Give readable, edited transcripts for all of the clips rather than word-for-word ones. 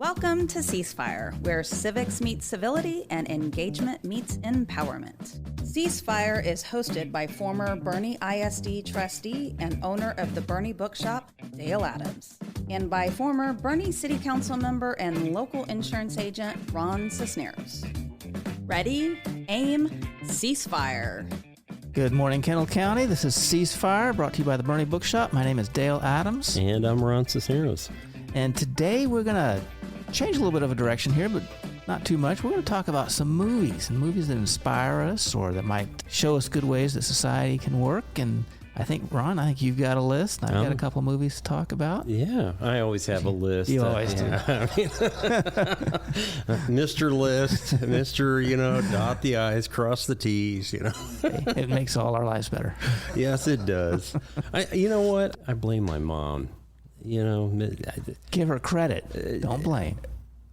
Welcome to Ceasefire, where civics meet civility and engagement meets empowerment. Ceasefire is hosted by former Bernie ISD trustee and owner of the Bernie Bookshop, Dale Adams, and by former Bernie City Council member and local insurance agent, Ron Cisneros. Ready, aim, ceasefire. Good morning, Kendall County. This is Ceasefire, brought to you by the Bernie Bookshop. My name is Dale Adams. And I'm Ron Cisneros. And today we're going to change a little bit of a direction here, but not too much. We're going to talk about some movies, and movies that inspire us or that might show us good ways that society can work. And I think, Ron, you've got a list. I've got a couple of movies to talk about. Yeah, I always have a list. You always do. Mr. List, Mr., dot the I's, cross the T's, It makes all our lives better. Yes, it does. You know what? I blame my mom. Give her credit. Don't blame.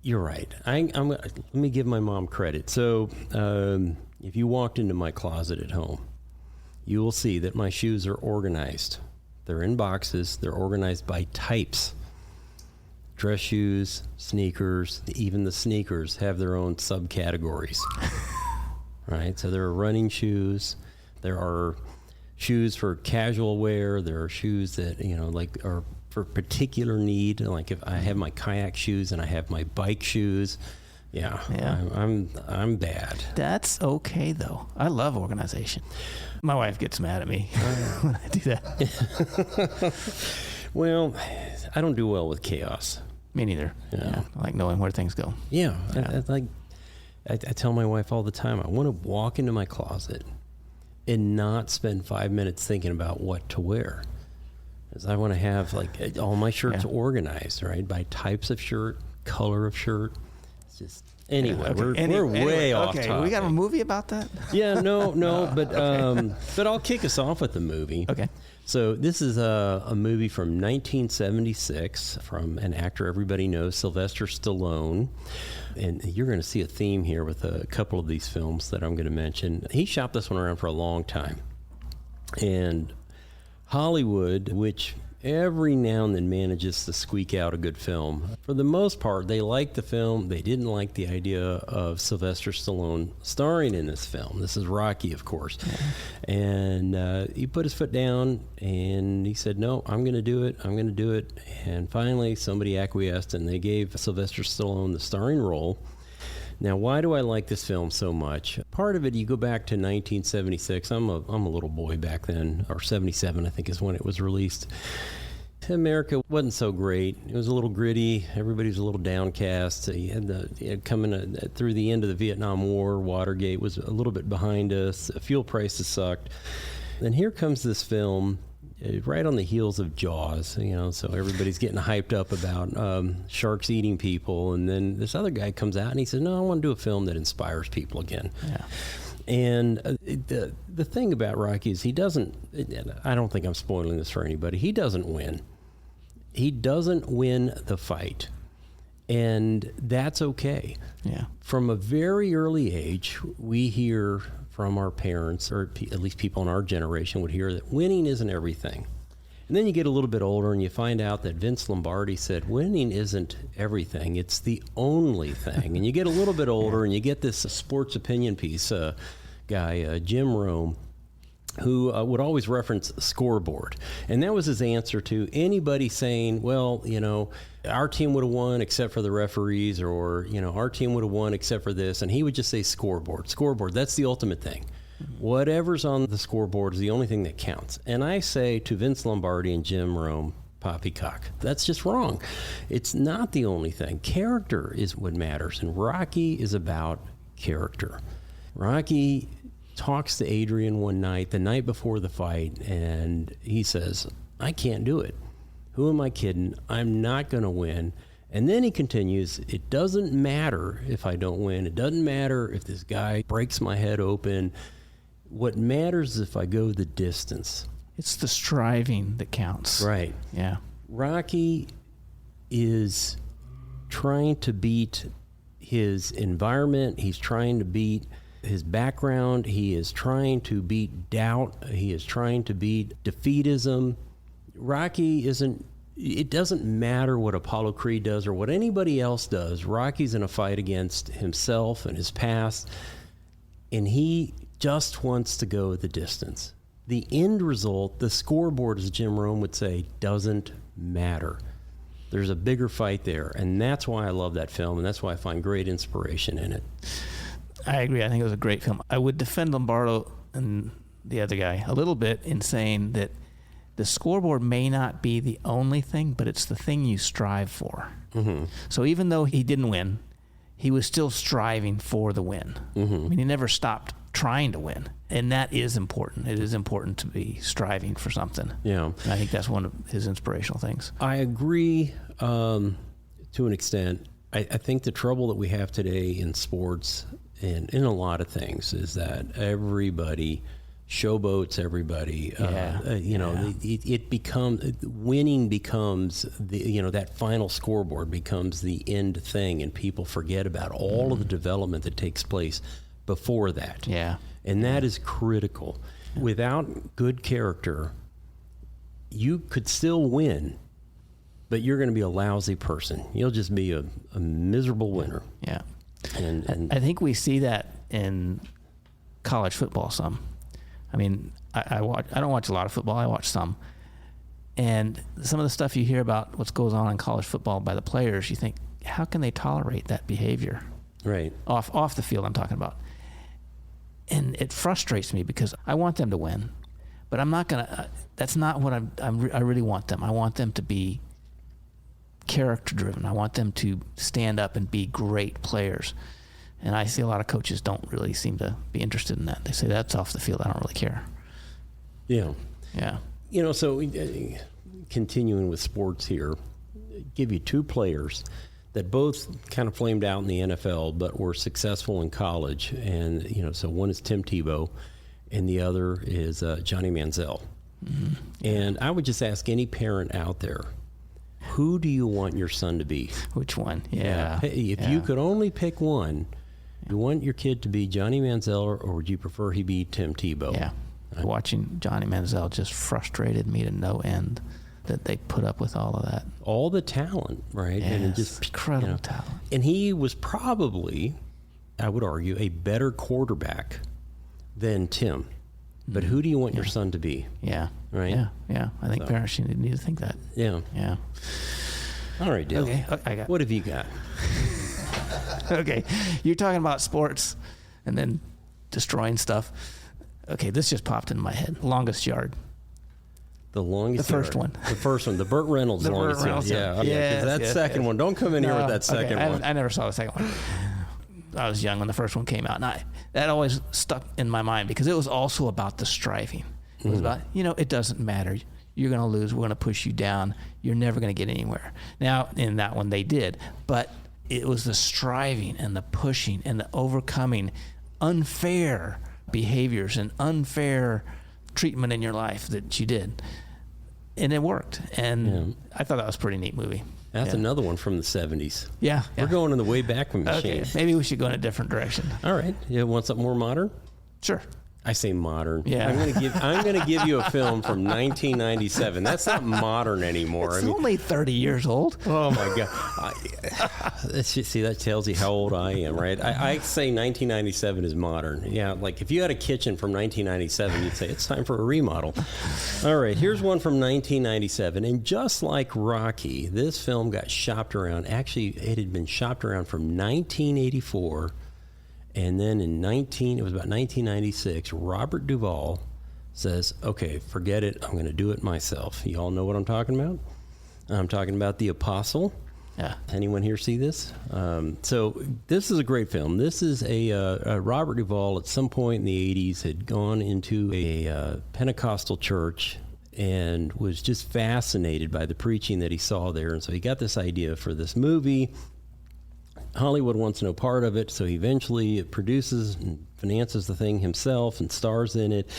You're right. Let me give my mom credit. So if you walked into my closet at home, you will see that my shoes are organized. They're in boxes. They're organized by types. Dress shoes, sneakers, even the sneakers have their own subcategories. Right? So there are running shoes. There are shoes for casual wear. There are shoes that, are for particular need. Like if I have my kayak shoes and I have my bike shoes. Yeah. I'm bad. That's okay, though. I love organization. My wife gets mad at me when I do that. Well, I don't do well with chaos. Me neither. Yeah. I like knowing where things go. Yeah. I tell my wife all the time, I want to walk into my closet and not spend 5 minutes thinking about what to wear. Because I want to have all my shirts organized, right? By types of shirt, color of shirt. Just anyway, we're way off topic. We got a movie about that? Yeah, no, but I'll kick us off with the movie. Okay. So this is a movie from 1976 from an actor everybody knows, Sylvester Stallone. And you're going to see a theme here with a couple of these films that I'm going to mention. He shopped this one around for a long time. And Hollywood, which every now and then manages to squeak out a good film. For the most part, they liked the film. They didn't like the idea of Sylvester Stallone starring in this film. This is Rocky, of course. Yeah. And he put his foot down and he said, no, I'm going to do it. I'm going to do it. And finally, somebody acquiesced and they gave Sylvester Stallone the starring role. Now, why do I like this film so much? Part of it, you go back to 1976. I'm a little boy back then, or 77, I think is when it was released. America wasn't so great. It was a little gritty. Everybody was a little downcast. You had coming through the end of the Vietnam War. Watergate was a little bit behind us. Fuel prices sucked. And here comes this film right on the heels of Jaws, so everybody's getting hyped up about sharks eating people. And then this other guy comes out and he says, no, I want to do a film that inspires people again. Yeah. And the thing about Rocky is he doesn't, I don't think I'm spoiling this for anybody, he doesn't win. He doesn't win the fight. And that's okay. Yeah. From a very early age, we hear from our parents, or at least people in our generation would hear that winning isn't everything. And then you get a little bit older and you find out that Vince Lombardi said winning isn't everything, it's the only thing. And you get a little bit older and you get this sports opinion piece guy, Jim Rome, who would always reference scoreboard. And that was his answer to anybody saying, well, our team would have won except for the referees, or, our team would have won except for this. And he would just say scoreboard. Scoreboard, that's the ultimate thing. Whatever's on the scoreboard is the only thing that counts. And I say to Vince Lombardi and Jim Rome, poppycock. That's just wrong. It's not the only thing. Character is what matters. And Rocky is about character. Rocky talks to Adrian one night, the night before the fight, and he says, I can't do it. Who am I kidding? I'm not going to win. And then he continues, it doesn't matter if I don't win. It doesn't matter if this guy breaks my head open. What matters is if I go the distance. It's the striving that counts. Right. Yeah. Rocky is trying to beat his environment. He's trying to beat his background. He is trying to beat doubt. He is trying to beat defeatism. Rocky isn't it doesn't matter what Apollo Creed does or what anybody else does. Rocky's in a fight against himself and his past, and he just wants to go the distance. The end result, the scoreboard, as Jim Rome would say, doesn't matter. There's a bigger fight there, and that's why I love that film, and that's why I find great inspiration in it. I agree. I think it was a great film. I would defend Lombardo and the other guy a little bit in saying that the scoreboard may not be the only thing, but it's the thing you strive for. Mm-hmm. So even though he didn't win, he was still striving for the win. Mm-hmm. I mean, he never stopped trying to win, and that is important. It is important to be striving for something. Yeah, and I think that's one of his inspirational things. I agree to an extent. I think the trouble that we have today in sports and in a lot of things is that everybody showboats everybody. It becomes winning becomes that final scoreboard becomes the end thing, and people forget about all of the development that takes place before that. Yeah, and that is critical. Without good character, you could still win, but you're going to be a lousy person. You'll just be a miserable winner. Yeah. And I think we see that in college football some. I mean, I don't watch a lot of football. I watch some. And some of the stuff you hear about what goes on in college football by the players, you think, how can they tolerate that behavior? Right. Off the field, I'm talking about. And it frustrates me because I want them to win, but I'm not going to, that's not what I really want them. I want them to be character driven. I want them to stand up and be great players. And I see a lot of coaches don't really seem to be interested in that. They say, that's off the field. I don't really care. Yeah. Yeah. So continuing with sports here, give you two players that both kind of flamed out in the NFL, but were successful in college. And, so one is Tim Tebow and the other is Johnny Manziel. Mm-hmm. And I would just ask any parent out there, who do you want your son to be? Which one? Yeah. If you could only pick one, you want your kid to be Johnny Manziel, or would you prefer he be Tim Tebow? Yeah. Watching Johnny Manziel just frustrated me to no end that they put up with all of that. All the talent, right? Yes, and just incredible talent. And he was probably, I would argue, a better quarterback than Tim. But who do you want your son to be? Yeah. Right? Yeah. I think parents need to think that. Yeah. Yeah. All right, Dale. Okay. What have you got? Okay. You're talking about sports and then destroying stuff. Okay, this just popped into my head. Longest Yard. The longest The first yard. one. The first one. The Burt Reynolds longest yard. Yeah. Yes, that second one. Don't come in here with that second one. I never saw the second one. I was young when the first one came out. And that always stuck in my mind because it was also about the striving. It was about, it doesn't matter. You're going to lose. We're going to push you down. You're never going to get anywhere. Now, in that one, they did. But it was the striving and the pushing and the overcoming unfair behaviors and unfair treatment in your life that you did. And it worked. And I thought that was a pretty neat movie. That's another one from the 70s. Yeah. We're going in the way back machine. Okay, maybe we should go in a different direction. All right. You want something more modern? Sure. I say modern. Yeah. I'm going to give you a film from 1997. That's not modern anymore. It's only 30 years old. Oh my God. See, that tells you how old I am, right? I say 1997 is modern. Yeah, like if you had a kitchen from 1997, you'd say it's time for a remodel. All right, here's one from 1997. And just like Rocky, this film got shopped around. Actually, it had been shopped around from 1984. And then it was about 1996, Robert Duvall says, okay, forget it. I'm going to do it myself. You all know what I'm talking about? I'm talking about The Apostle. Yeah. Anyone here see this? So this is a great film. This is a Robert Duvall at some point in the 80s had gone into a Pentecostal church and was just fascinated by the preaching that he saw there. And so he got this idea for this movie. Hollywood wants no part of it, so he eventually produces and finances the thing himself and stars in it.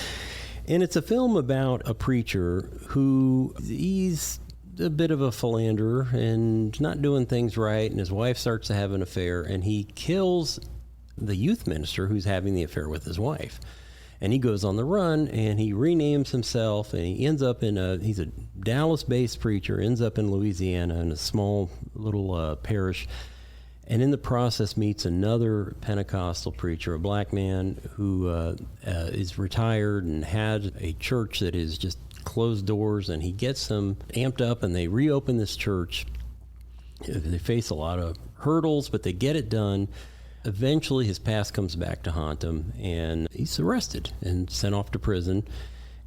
And it's a film about a preacher who he's a bit of a philanderer and not doing things right, and his wife starts to have an affair, and he kills the youth minister who's having the affair with his wife. And he goes on the run, and he renames himself, and he ends up he's a Dallas-based preacher ends up in Louisiana in a small little parish, and in the process meets another Pentecostal preacher, a black man who is retired and had a church that is just closed doors, and he gets them amped up, and they reopen this church. They face a lot of hurdles, but they get it done. Eventually, his past comes back to haunt him, and he's arrested and sent off to prison.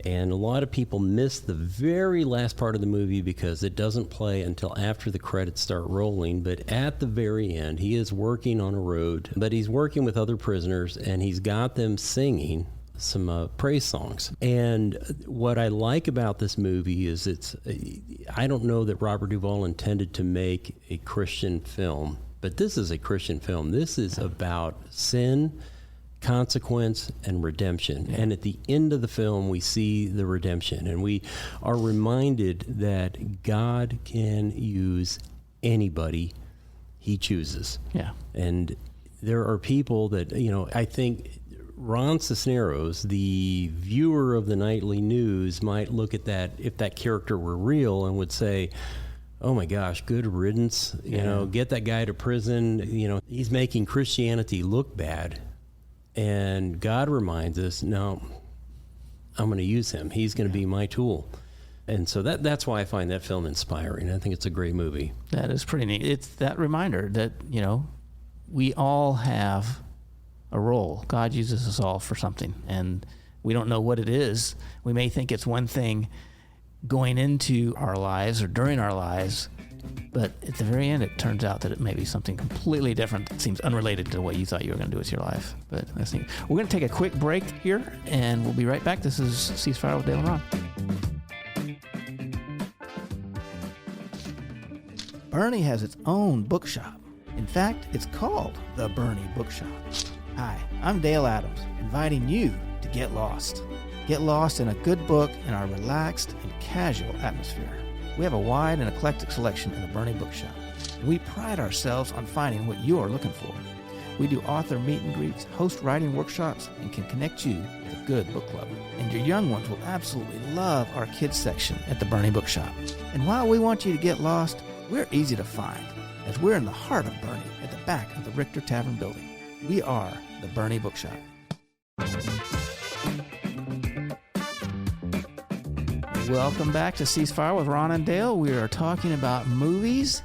And a lot of people miss the very last part of the movie because it doesn't play until after the credits start rolling. But at the very end, he is working on a road, but he's working with other prisoners, and he's got them singing some praise songs. And what I like about this movie is I don't know that Robert Duvall intended to make a Christian film, but this is a Christian film. This is about sin, consequence, and redemption. And at the end of the film, we see the redemption, and we are reminded that God can use anybody he chooses. Yeah. And there are people that, I think Ron Cisneros, the viewer of the nightly news, might look at that, if that character were real, and would say, oh my gosh, good riddance, get that guy to prison. He's making Christianity look bad. And God reminds us, no, I'm going to use him. He's going to be my tool. And so that's why I find that film inspiring. I think it's a great movie. That is pretty neat. It's that reminder that, we all have a role. God uses us all for something, and we don't know what it is. We may think it's one thing going into our lives or during our lives, but at the very end, it turns out that it may be something completely different that seems unrelated to what you thought you were going to do with your life. But that's neat. We're going to take a quick break here, and we'll be right back. This is Ceasefire with Dale and Ron. Bernie has its own bookshop. In fact, it's called the Bernie Bookshop. Hi, I'm Dale Adams, inviting you to get lost. Get lost in a good book in our relaxed and casual atmosphere. We have a wide and eclectic selection in the Bernie Bookshop, and we pride ourselves on finding what you are looking for. We do author meet and greets, host writing workshops, and can connect you with a good book club. And your young ones will absolutely love our kids section at the Bernie Bookshop. And while we want you to get lost, we're easy to find, as we're in the heart of Bernie at the back of the Richter Tavern building. We are the Bernie Bookshop. Welcome back to Ceasefire with Ron and Dale. We are talking about movies,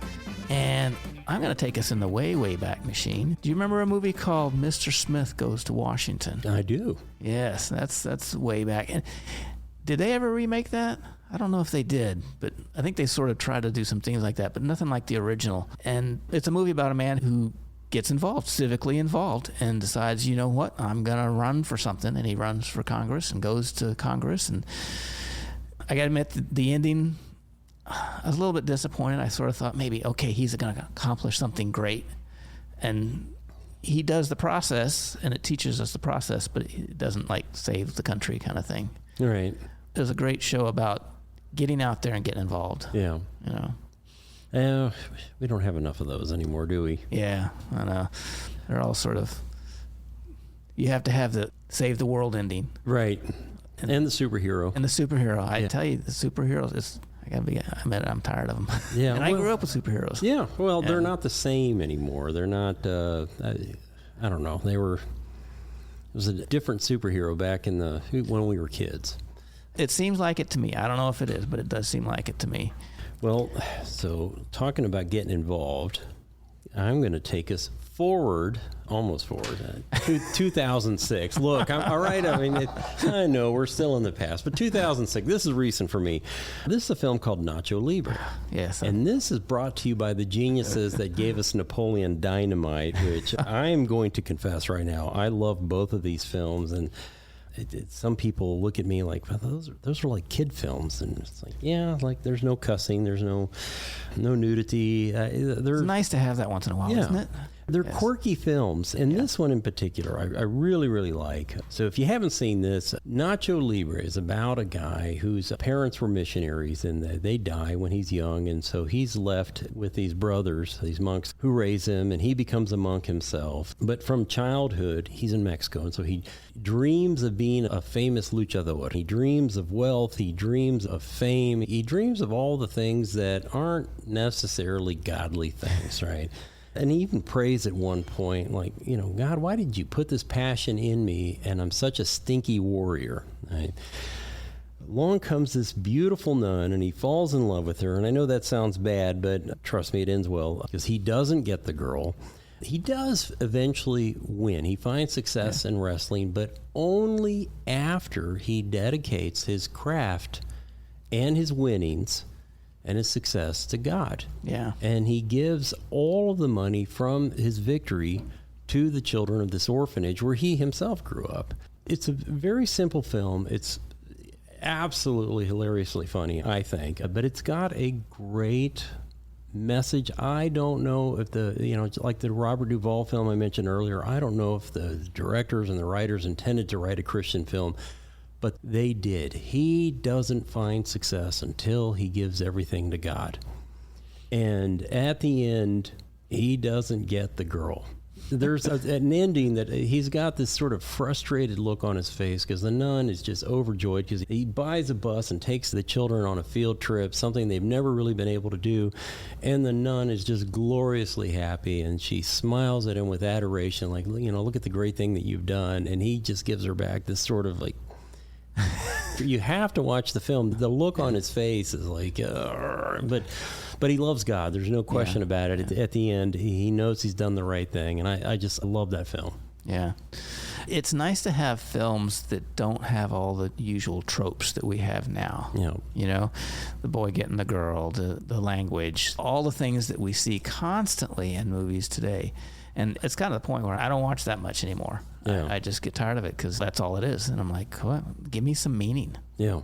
and I'm going to take us in the way, way back machine. Do you remember a movie called Mr. Smith Goes to Washington? I do. Yes, that's way back. And did they ever remake that? I don't know if they did, but I think they sort of tried to do some things like that, but nothing like the original. And it's a movie about a man who gets involved, civically involved, and decides, you know what, I'm going to run for something. And he runs for Congress and goes to Congress. And I got to admit, the ending, I was a little bit disappointed. I sort of thought maybe, okay, he's going to accomplish something great. And he does the process, and it teaches us the process, but it doesn't save the country kind of thing. Right. It was a great show about getting out there and getting involved. Yeah. We don't have enough of those anymore, do we? Yeah, I know. They're all sort of, you have to have the save the world ending. Right. And the superhero. And the superhero. I tell you, the superheroes, I'm tired of them. Yeah. And I grew up with superheroes. Yeah. Well, they're not the same anymore. They're not, I don't know. It was a different superhero back when we were kids. It seems like it to me. I don't know if it is, but it does seem like it to me. Well, so talking about getting involved, I'm going to take us almost forward, 2006. Look, all right. I mean, I know we're still in the past, but 2006, this is recent for me. This is a film called Nacho Libre. Yes. And this is brought to you by the geniuses that gave us Napoleon Dynamite, which I'm going to confess right now, I love both of these films. And some people look at me like, well, those are like kid films, and it's like, yeah, there's no cussing, there's no nudity. It's nice to have that once in a while, isn't it? They're quirky films, and this one in particular I really, really like. So if you haven't seen this, Nacho Libre is about a guy whose parents were missionaries, and they die when he's young, and so he's left with these brothers, these monks, who raise him, and he becomes a monk himself. But from childhood, he's in Mexico, and so he dreams of being a famous luchador. He dreams of wealth, he dreams of fame, he dreams of all the things that aren't necessarily godly things, right? And he even prays at one point, like, God, why did you put this passion in me, and I'm such a stinky warrior, right? Along comes this beautiful nun, and he falls in love with her, and I know that sounds bad, but trust me, it ends well, because he doesn't get the girl. He does eventually win. He finds success in wrestling, but only after he dedicates his craft and his winnings and his success to God. Yeah. And he gives all of the money from his victory to the children of this orphanage where he himself grew up. It's a very simple film. It's absolutely hilariously funny, I think, but it's got a great message. I don't know if like the Robert Duvall film I mentioned earlier, I don't know if the directors and the writers intended to write a Christian film, but they did. He doesn't find success until he gives everything to God. And at the end, he doesn't get the girl. There's an ending that he's got this sort of frustrated look on his face because the nun is just overjoyed because he buys a bus and takes the children on a field trip, something they've never really been able to do. And the nun is just gloriously happy, and she smiles at him with adoration, like, look at the great thing that you've done. And he just gives her back this sort of like, you have to watch the film. The look on his face is like, but he loves God. There's no question about it. At the end, he knows he's done the right thing, and I just love that film. Yeah. It's nice to have films that don't have all the usual tropes that we have now. The boy getting the girl, the language, all the things that we see constantly in movies today. And it's kind of the point where I don't watch that much anymore. Yeah. I just get tired of it because that's all it is. And I'm like, what? Give me some meaning. Yeah.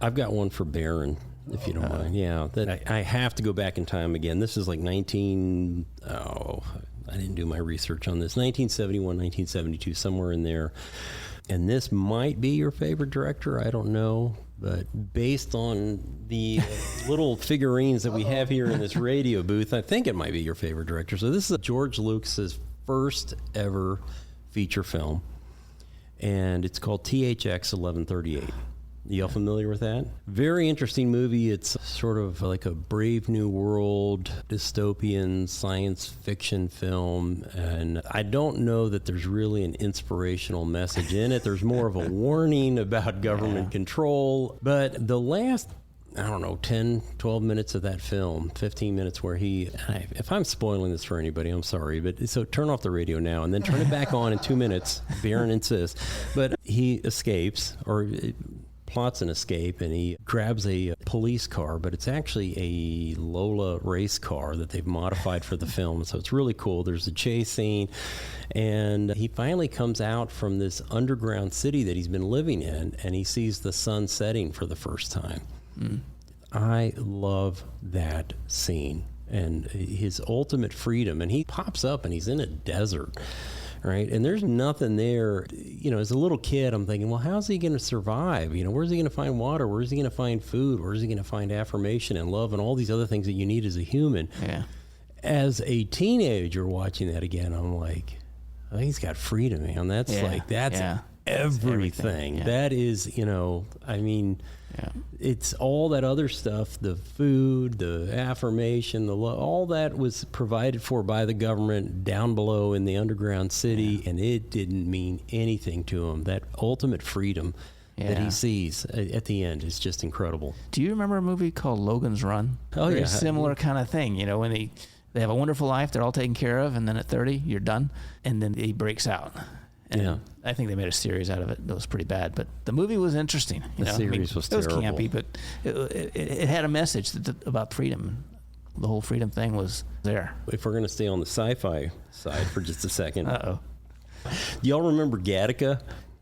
I've got one for Baron, if you don't mind. Yeah. That I have to go back in time again. This is like I didn't do my research on this. 1971, 1972, somewhere in there. And this might be your favorite director. I don't know. But based on the little figurines that we have here in this radio booth, I think it might be your favorite director. So this is George Lucas's first ever feature film, and it's called THX 1138. Y'all familiar with that? Very interesting movie. It's sort of like a Brave New World dystopian science fiction film, and I don't know that there's really an inspirational message in it. There's more of a warning about government control, but the last 10, 12 minutes of that film, 15 minutes where if I'm spoiling this for anybody, I'm sorry, but so turn off the radio now and then turn it back on in 2 minutes. Baron insists. But he escapes, or plots an escape, and he grabs a police car, but it's actually a Lola race car that they've modified for the film. So it's really cool. There's a chase scene, and he finally comes out from this underground city that he's been living in, and he sees the sun setting for the first time. I love that scene and his ultimate freedom. And he pops up and he's in a desert, right? And there's nothing there. As a little kid, I'm thinking, well, how's he going to survive? Where's he going to find water? Where's he going to find food? Where's he going to find affirmation and love and all these other things that you need as a human? Yeah. As a teenager watching that again, I'm like, oh, he's got freedom, man. That's everything. Yeah. That is, it's all that other stuff, the food, the affirmation, the love, all that was provided for by the government down below in the underground city, and it didn't mean anything to him. That ultimate freedom that he sees at the end is just incredible. Do you remember a movie called Logan's Run? Oh, Very similar kind of thing, when they have a wonderful life, they're all taken care of, and then at 30, you're done, and then he breaks out. And I think they made a series out of it. It was pretty bad, but the movie was interesting. The series was terrible. It was campy, but it had a message about freedom. The whole freedom thing was there. If we're going to stay on the sci-fi side for just a second. Uh-oh. Y'all remember Gattaca?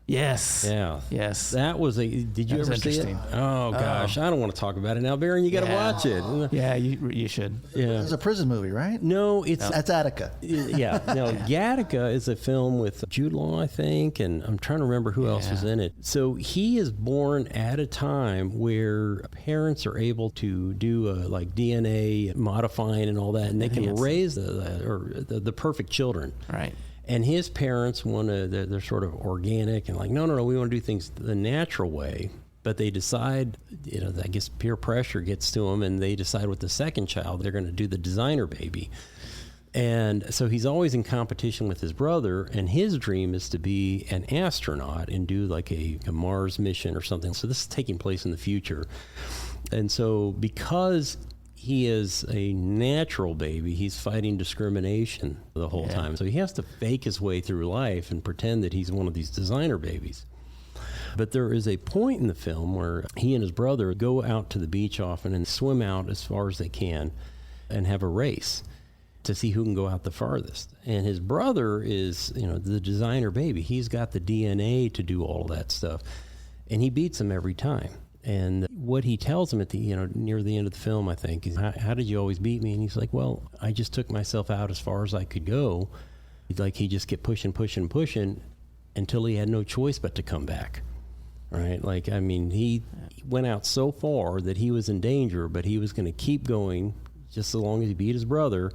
Yes. Yeah. Yes. That was did you ever see it? Oh, gosh. I don't want to talk about it now, Baron. You got to watch it. Yeah, you should. Yeah. It's a prison movie, right? No, That's Gattaca. Yeah. No, Gattaca is a film with Jude Law, I think, and I'm trying to remember who else was in it. So he is born at a time where parents are able to do like DNA modifying and all that, and they can raise the perfect children. Right. And his parents they're sort of organic and like, no, we want to do things the natural way. But they decide, I guess peer pressure gets to them, and they decide with the second child, they're going to do the designer baby. And so he's always in competition with his brother, and his dream is to be an astronaut and do like a Mars mission or something. So this is taking place in the future. And so because he is a natural baby, he's fighting discrimination the whole time. So he has to fake his way through life and pretend that he's one of these designer babies. But there is a point in the film where he and his brother go out to the beach often and swim out as far as they can and have a race to see who can go out the farthest. And his brother is, the designer baby. He's got the DNA to do all that stuff. And he beats him every time. And what he tells him at the, near the end of the film, I think, is, how did you always beat me? And he's like, well, I just took myself out as far as I could go. Like, he just kept pushing until he had no choice but to come back. Right? Like, I mean, he went out so far that he was in danger, but he was going to keep going just so long as he beat his brother.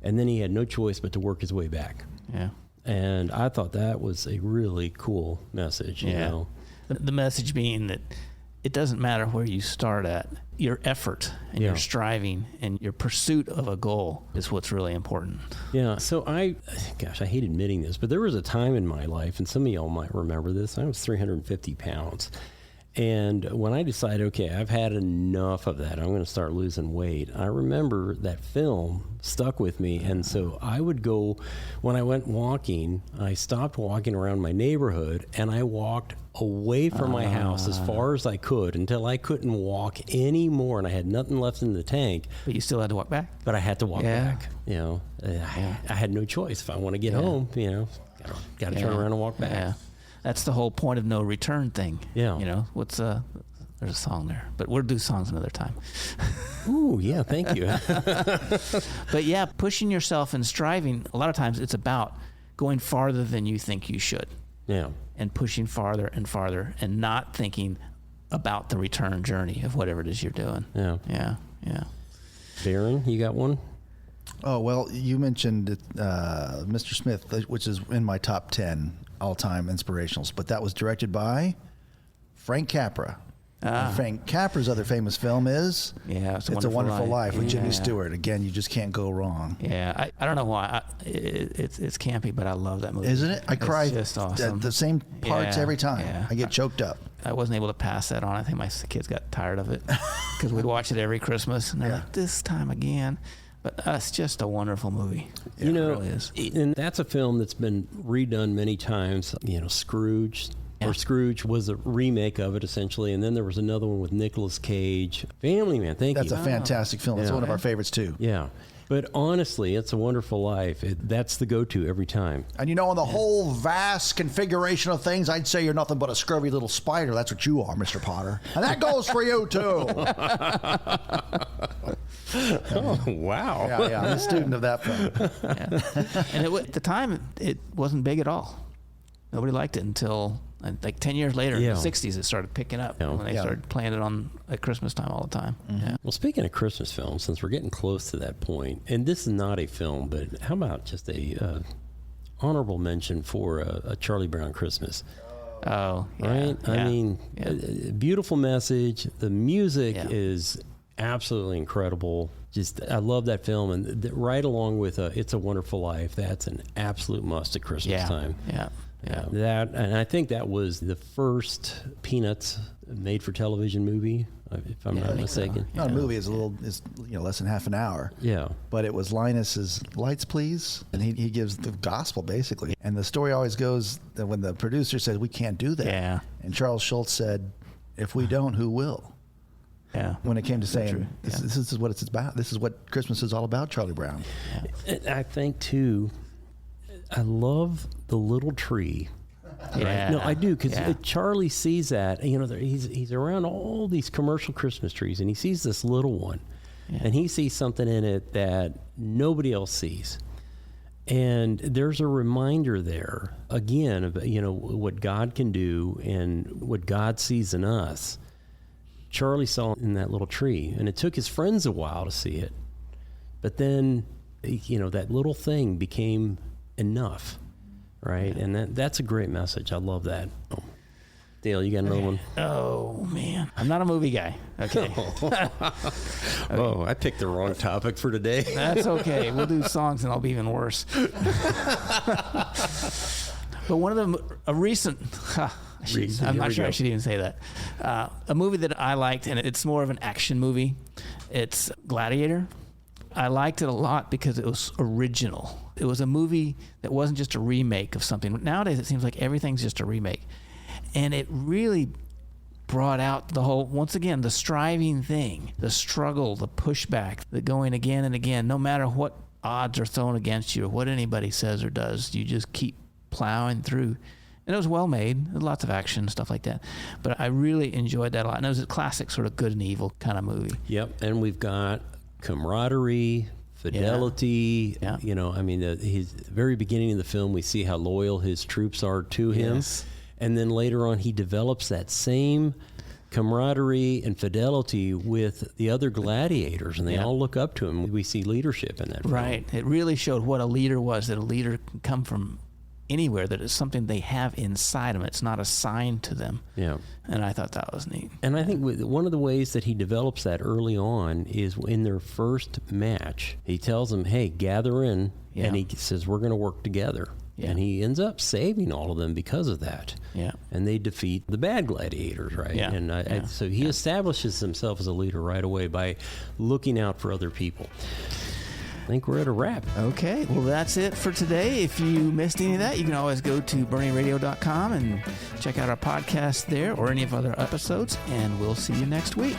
And then he had no choice but to work his way back. Yeah. And I thought that was a really cool message, you know. The message being that it doesn't matter where you start at. Your effort and your striving and your pursuit of a goal is what's really important. Yeah. So I hate admitting this, but there was a time in my life, and some of y'all might remember this, I was 350 pounds. And when I decided, okay, I've had enough of that, I'm going to start losing weight, I remember that film stuck with me. And so I would go, when I went walking, I stopped walking around my neighborhood and I walked away from my house as far as I could until I couldn't walk anymore and I had nothing left in the tank. But you still had to walk back? But I had to walk back. I had no choice. If I want to get home, got to turn around and walk back. Yeah. That's the whole point of no return thing. Yeah. There's a song there, but we'll do songs another time. Ooh, yeah, thank you. But yeah, pushing yourself and striving, a lot of times it's about going farther than you think you should. Yeah. And pushing farther and farther and not thinking about the return journey of whatever it is you're doing. Yeah. Yeah. Yeah. Baron, you got one? Oh, well, you mentioned Mr. Smith, which is in my top 10 all-time inspirationals, but that was directed by Frank Capra. Frank Capra's other famous film is It's a Wonderful Life with Jimmy Stewart. Again, you just can't go wrong. Yeah, I don't know why. It's campy, but I love that movie. Isn't it? I cry just awesome. the same parts every time. Yeah. I get choked up. I wasn't able to pass that on. I think my kids got tired of it because we'd watch it every Christmas, and they're like, this time again. But it's just a wonderful movie. It really is. And that's a film that's been redone many times. Scrooge. Or Scrooge was a remake of it, essentially. And then there was another one with Nicolas Cage. Family Man, thank you. That's a fantastic film. It's one of our favorites, too. Yeah. But honestly, It's a Wonderful Life. That's the go-to every time. And in the whole vast configuration of things, I'd say you're nothing but a scurvy little spider. That's what you are, Mr. Potter. And that goes for you, too. Oh, wow. Yeah, I'm a student of that film. And at the time, it wasn't big at all. Nobody liked it until like 10 years later, in the 60s, it started picking up when they started playing it at Christmas time all the time. Mm-hmm. Yeah. Well, speaking of Christmas films, since we're getting close to that point, and this is not a film, but how about just a honorable mention for a Charlie Brown Christmas? Oh, yeah. Right? Yeah. I mean, beautiful message. The music is absolutely incredible. I love that film, and right along with It's a Wonderful Life, that's an absolute must at Christmas time. Yeah. And I think that was the first Peanuts made-for-television movie, if I'm not mistaken. So. No, the movie is less than half an hour. Yeah. But it was Linus's "Lights, Please," and he gives the gospel basically. And the story always goes that when the producer said we can't do that, and Charles Schultz said, "If we don't, who will?" Yeah. When it came to saying this is what it's about. This is what Christmas is all about, Charlie Brown. Yeah. I think too, I love the little tree Yeah. No, I do, because Yeah. Charlie sees that. You know, he's around all these commercial Christmas trees, and he sees this little one, and he sees something in it that nobody else sees. And there's a reminder there, again, of, you know, what God can do and what God sees in us. Charlie saw in that little tree, and it took his friends a while to see it. But then, you know, that little thing became enough, right? Yeah. And that's a great message. I love that. Oh. Dale, you got another one? Oh, man. I'm not a movie guy. Okay. Oh, I picked the wrong topic for today. That's okay. We'll do songs and I'll be even worse. But one of a recent... I'm not sure I should even say that. A movie that I liked, and it's more of an action movie. It's Gladiator. I liked it a lot because it was original. It was a movie that wasn't just a remake of something. Nowadays, it seems like everything's just a remake. And it really brought out the whole, once again, the striving thing, the struggle, the pushback, the going again and again, no matter what odds are thrown against you or what anybody says or does, you just keep plowing through. And it was well made, lots of action, stuff like that. But I really enjoyed that a lot. And it was a classic sort of good and evil kind of movie. Yep, and we've got camaraderie, fidelity. Yeah. You know, I mean, his very beginning of the film, we see how loyal his troops are to him. Yes. And then later on, he develops that same camaraderie and fidelity with the other gladiators, and they all look up to him. We see leadership in that film. Right. It really showed what a leader was, that a leader can come from anywhere, that it's something they have inside them. It's not assigned to them. Yeah. And I thought that was neat. And I think one of the ways that he develops that early on is in their first match. He tells them, hey, gather in, and he says, we're going to work together. Yeah. And he ends up saving all of them because of that. Yeah. And they defeat the bad gladiators, right? Yeah. And so he establishes himself as a leader right away by looking out for other people. I think we're at a wrap. Okay. Well, that's it for today. If you missed any of that, you can always go to BernieRadio.com and check out our podcast there or any of our other episodes, and we'll see you next week.